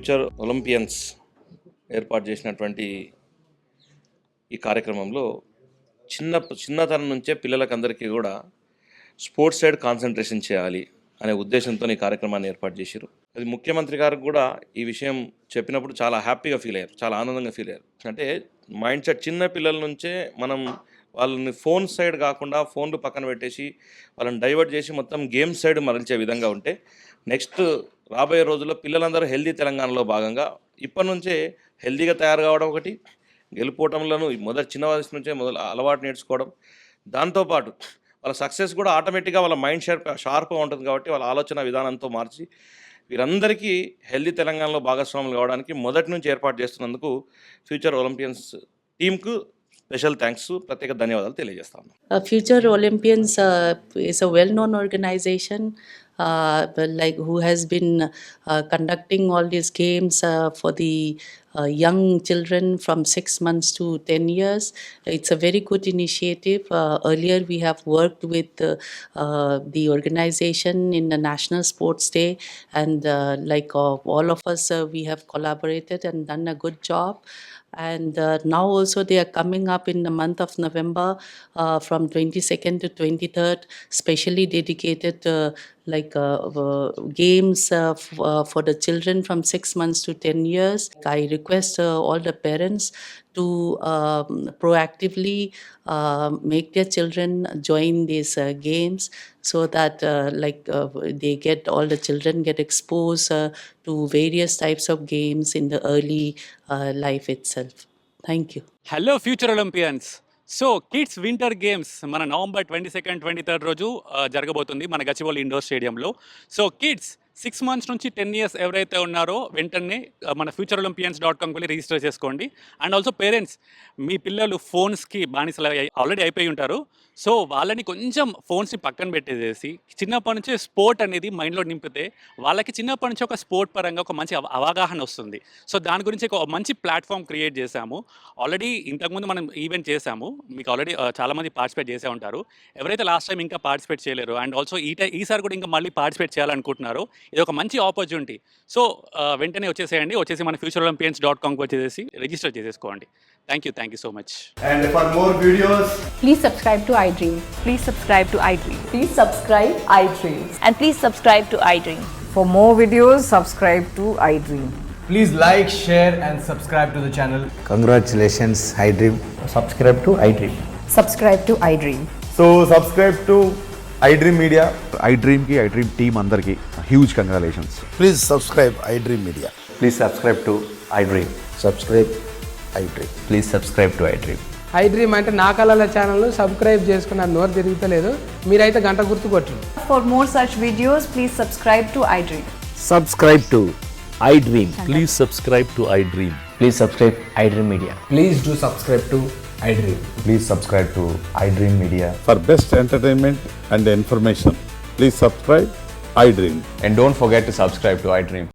Future Olympians ఏర్పాటు చేసినటువంటి ఈ కార్యక్రమంలో చిన్నతనం నుంచే పిల్లలకందరికీ కూడా స్పోర్ట్స్ సైడ్ కాన్సన్ట్రేషన్ చేయాలి అనే ఉద్దేశంతో ఈ కార్యక్రమాన్ని ఏర్పాటు చేశారు. అది ముఖ్యమంత్రి గారికి కూడా ఈ విషయం చెప్పినప్పుడు చాలా హ్యాపీగా ఫీల్ అయ్యారు, చాలా ఆనందంగా ఫీల్ అయ్యారు. అంటే మైండ్ సెట్ చిన్న పిల్లల నుంచే మనం వాళ్ళని ఫోన్ సైడ్ కాకుండా ఫోన్లు పక్కన పెట్టేసి వాళ్ళని డైవర్ట్ చేసి మొత్తం గేమ్స్ సైడ్ మరల్చే విధంగా ఉంటే నెక్స్ట్ రాబోయే రోజుల్లో పిల్లలందరూ హెల్దీ తెలంగాణలో భాగంగా ఇప్పటి నుంచే హెల్దీగా తయారు కావడం ఒకటి, గెలుపోవటంలోనూ చిన్న వయసు నుంచే అలవాటు నేర్చుకోవడం, దాంతోపాటు వాళ్ళ సక్సెస్ కూడా ఆటోమేటిక్గా వాళ్ళ మైండ్ షార్ప్గా ఉంటుంది కాబట్టి వాళ్ళ ఆలోచన విధానంతో మార్చి వీరందరికీ హెల్దీ తెలంగాణలో భాగస్వాములు కావడానికి మొదటి నుంచి ఏర్పాటు చేస్తున్నందుకు ఫ్యూచర్ ఒలింపియన్స్ టీంకు స్పెషల్ థ్యాంక్స్, ప్రత్యేక ధన్యవాదాలు తెలియజేస్తాను. Future Olympians is a well-known organization who has been conducting all these games for the young children from 6 months to 10 years. It's a very good initiative. Earlier we have worked with the organization in the National Sports Day, and all of us, we have collaborated and done a good job. And now also they are coming up in the month of November from 22nd to 23rd, specially dedicated games for the children from 6 months to 10 years. I request all the parents to proactively make their children join these games so that all the children get exposed to various types of games in the early life itself. Thank you. Hello future Olympians. So kids winter games మన November 22nd, 23rd రోజు జరగబోతుంది మన Gachibowli indoor స్టేడియంలో. So kids 6 months నుంచి 10 years ఎవరైతే ఉన్నారో వెంటనే మన futureolympians.com వెళ్ళి రిజిస్టర్ చేసుకోండి. అండ్ ఆల్సో పేరెంట్స్, మీ పిల్లలు ఫోన్స్కి బానిసలు ఆల్రెడీ అయిపోయి ఉంటారు. సో వాళ్ళని కొంచెం ఫోన్స్ని పక్కన పెట్టేసేసి చిన్నప్పటి నుంచే స్పోర్ట్ అనేది మైండ్లో నింపితే వాళ్ళకి చిన్నప్పటి నుంచి ఒక స్పోర్ట్ పరంగా ఒక మంచి అవగాహన వస్తుంది. సో దాని గురించి ఒక మంచి ప్లాట్ఫామ్ క్రియేట్ చేశాము. ఆల్రెడీ ఇంతకుముందు మనం ఈవెంట్ చేశాము, మీకు ఆల్రెడీ చాలామంది పార్టిసిపేట్ చేసే ఉంటారు. ఎవరైతే లాస్ట్ టైం ఇంకా పార్టిసిపేట్ చేయలేరు అండ్ ఆల్సో ఈసారి కూడా ఇంకా మళ్ళీ పార్టిసిపేట్ చేయాలనుకుంటున్నారు, ఇది ఒక మంచి ఆపర్చునిటీ. సో వెంటనే వచ్చేసి మన futureolympians.com వచ్చేసి రిజిస్టర్ చేసేసుకోండి. Thank you so much. And for more videos, please subscribe to iDream. Please subscribe to iDream. Please subscribe iDream. And please subscribe to iDream. For more videos, subscribe to iDream. please like, share and subscribe to the channel. Congratulations, iDream. Subscribe to iDream. Subscribe to iDream. So subscribe to iDream Media. iDream team andarki huge congratulations. Please subscribe iDream Media. Please subscribe to iDream. Subscribe iDream. Please subscribe to iDream. iDream అంటే నా కళల ఛానల్ను subscribe చేసుకున్న నోరు తిరుగుతలేదు, మీరైతే గంట గుర్తు కొట్టండి. For more such videos, please subscribe to iDream. Subscribe to iDream. Please subscribe to iDream. Please subscribe iDream Media. Please do subscribe to iDream. Please subscribe to iDream Media. For best entertainment and information, please subscribe iDream. And don't forget to subscribe to iDream.